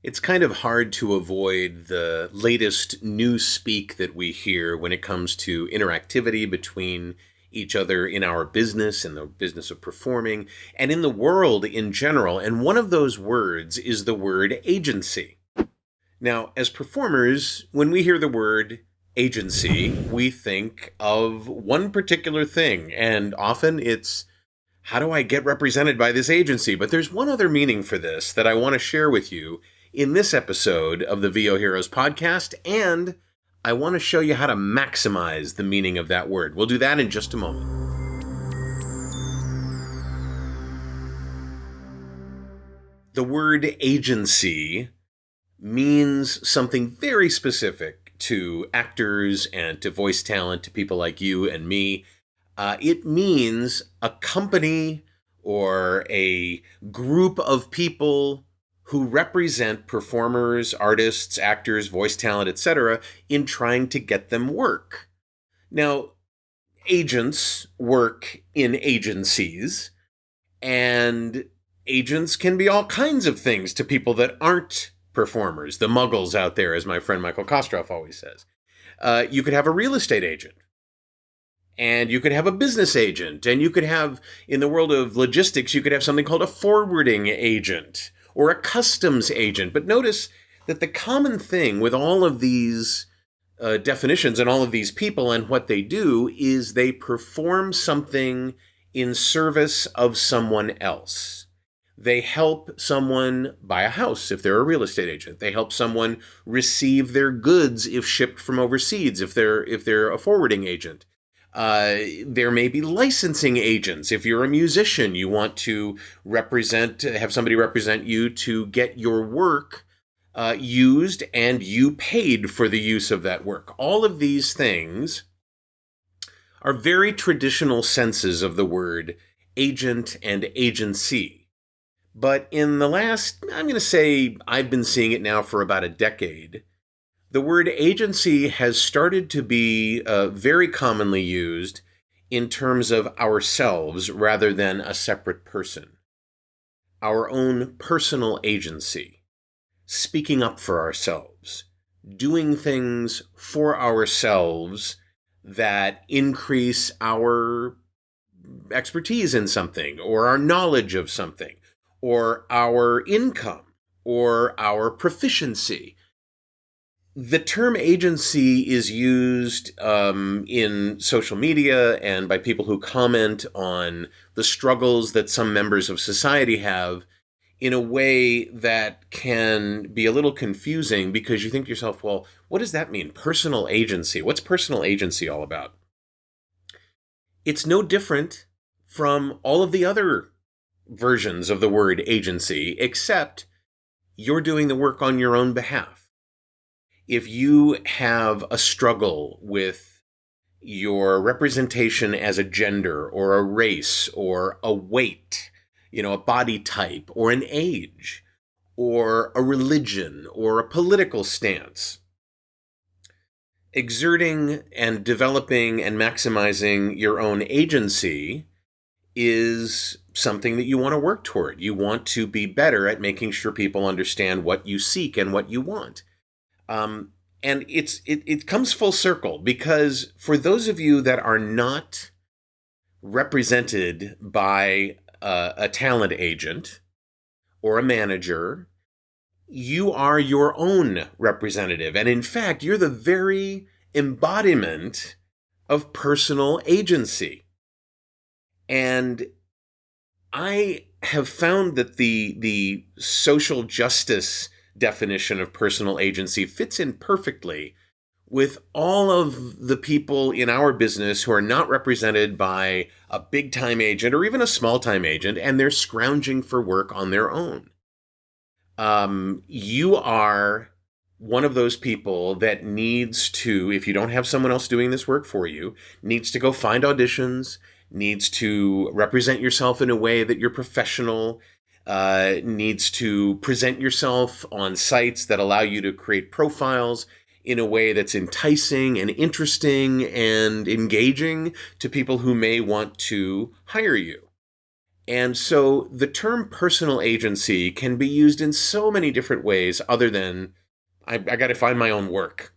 It's kind of hard to avoid the latest news speak that we hear when it comes to interactivity between each other in our business, in the business of performing, and in the world in general. And one of those words is the word agency. Now, as performers, when we hear the word agency, we think of one particular thing, and often it's how do I get represented by this agency? But there's one other meaning for this that I want to share with you in this episode of the VO Heroes podcast, and I want to show you how to maximize the meaning of that word. We'll do that in just a moment. The word agency means something very specific to actors and to voice talent, to people like you and me. It means a company or a group of people who represent performers, artists, actors, voice talent, etc., in trying to get them work. Now, agents work in agencies, and agents can be all kinds of things to people that aren't performers, the muggles out there, as my friend Michael Kostroff always says. You could have a real estate agent. And you could have a business agent, and you could have, in the world of logistics, you could have something called a forwarding agent or a customs agent. But notice that the common thing with all of these definitions and all of these people and what they do is they perform something in service of someone else. They help someone buy a house if they're a real estate agent. They help someone receive their goods if shipped from overseas if they're a forwarding agent. There may be licensing agents. If you're a musician, you want to have somebody represent you to get your work used and you paid for the use of that work. All of these things are very traditional senses of the word agent and agency. But in the last, I'm going to say, I've been seeing it now for about a decade, the word agency has started to be very commonly used in terms of ourselves rather than a separate person. Our own personal agency, speaking up for ourselves, doing things for ourselves that increase our expertise in something, or our knowledge of something, or our income, or our proficiency. The term agency is used in social media and by people who comment on the struggles that some members of society have in a way that can be a little confusing because you think to yourself, well, what does that mean? Personal agency. What's personal agency all about? It's no different from all of the other versions of the word agency, except you're doing the work on your own behalf. If you have a struggle with your representation as a gender or a race or a weight, a body type or an age or a religion or a political stance, exerting and developing and maximizing your own agency is something that you want to work toward. You want to be better at making sure people understand what you seek and what you want. And it comes full circle because for those of you that are not represented by a talent agent or a manager, you are your own representative. And in fact, you're the very embodiment of personal agency. And I have found that the social justice definition of personal agency fits in perfectly with all of the people in our business who are not represented by a big-time agent or even a small-time agent, and they're scrounging for work on their own. You are one of those people that needs to, if you don't have someone else doing this work for you, needs to go find auditions, needs to represent yourself in a way that you're professional, needs to present yourself on sites that allow you to create profiles in a way that's enticing and interesting and engaging to people who may want to hire you. And so the term personal agency can be used in so many different ways other than I got to find my own work,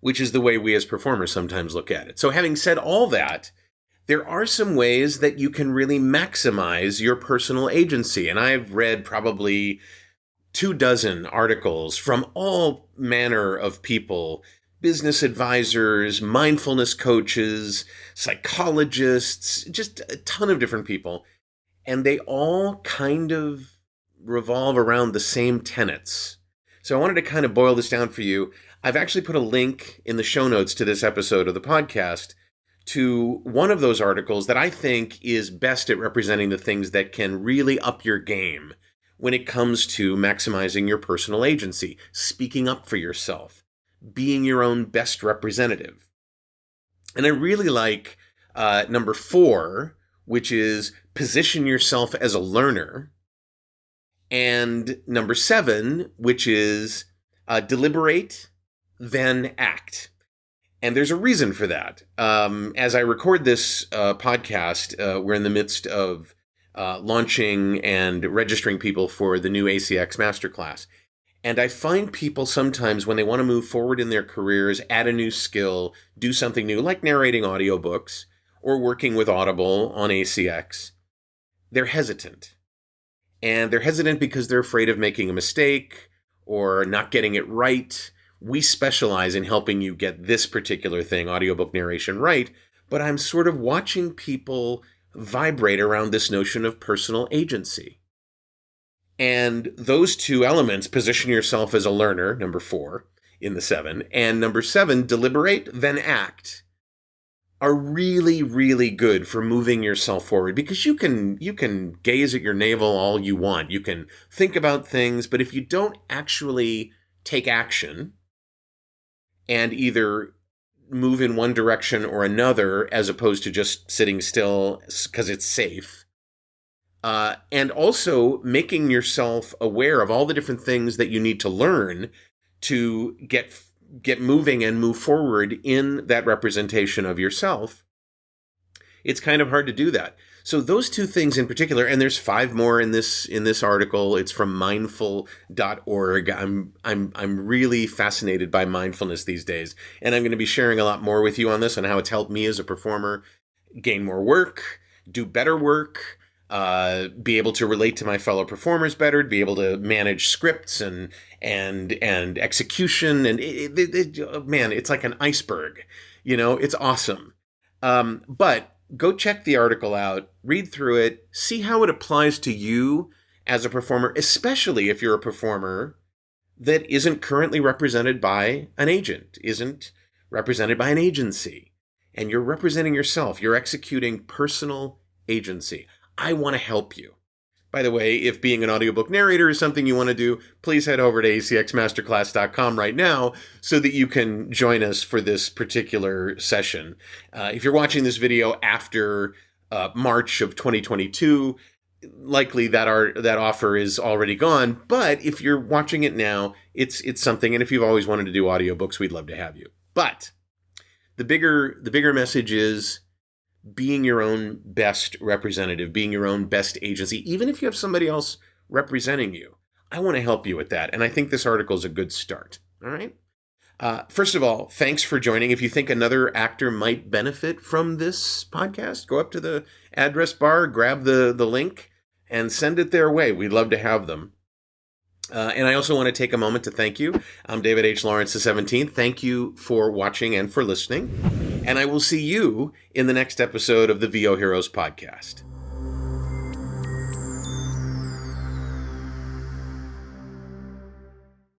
which is the way we as performers sometimes look at it. So having said all that, there are some ways that you can really maximize your personal agency. And I've read probably 24 articles from all manner of people, business advisors, mindfulness coaches, psychologists, just a ton of different people. And they all kind of revolve around the same tenets. So I wanted to kind of boil this down for you. I've actually put a link in the show notes to this episode of the podcast to one of those articles that I think is best at representing the things that can really up your game when it comes to maximizing your personal agency, speaking up for yourself, being your own best representative. And I really like number 4, which is position yourself as a learner, and number 7, which is deliberate, then act. And there's a reason for that. As I record this podcast, we're in the midst of launching and registering people for the new ACX Master Class. And I find people sometimes when they want to move forward in their careers, add a new skill, do something new, like narrating audiobooks or working with Audible on ACX, they're hesitant. And they're hesitant because they're afraid of making a mistake or not getting it right. We specialize in helping you get this particular thing, audiobook narration, right. But I'm sort of watching people vibrate around this notion of personal agency. And those two elements, position yourself as a learner, number 4 in the 7, and number 7, deliberate, then act, are really, really good for moving yourself forward, because you can gaze at your navel all you want. You can think about things, but if you don't actually take action and either move in one direction or another, as opposed to just sitting still because it's safe, and also making yourself aware of all the different things that you need to learn to get moving and move forward in that representation of yourself, it's kind of hard to do that. So those two things in particular, and there's 5 more in this article. It's from mindful.org. I'm really fascinated by mindfulness these days, and I'm going to be sharing a lot more with you on this, on how it's helped me as a performer gain more work, do better work, be able to relate to my fellow performers better, be able to manage scripts and execution, and man, it's like an iceberg. It's awesome. But go check the article out, read through it, see how it applies to you as a performer, especially if you're a performer that isn't currently represented by an agent, isn't represented by an agency, and you're representing yourself. You're executing personal agency. I want to help you. By the way, if being an audiobook narrator is something you want to do, please head over to acxmasterclass.com right now so that you can join us for this particular session. If you're watching this video after March of 2022, likely that offer is already gone. But if you're watching it now, it's something. And if you've always wanted to do audiobooks, we'd love to have you. But the bigger message is being your own best representative, being your own best agency, even if you have somebody else representing you. I want to help you with that. And I think this article is a good start. All right. First of all, thanks for joining. If you think another actor might benefit from this podcast, go up to the address bar, grab the link, and send it their way. We'd love to have them. And I also want to take a moment to thank you. I'm David H. Lawrence XVII. Thank you for watching and for listening. And I will see you in the next episode of the VO Heroes podcast.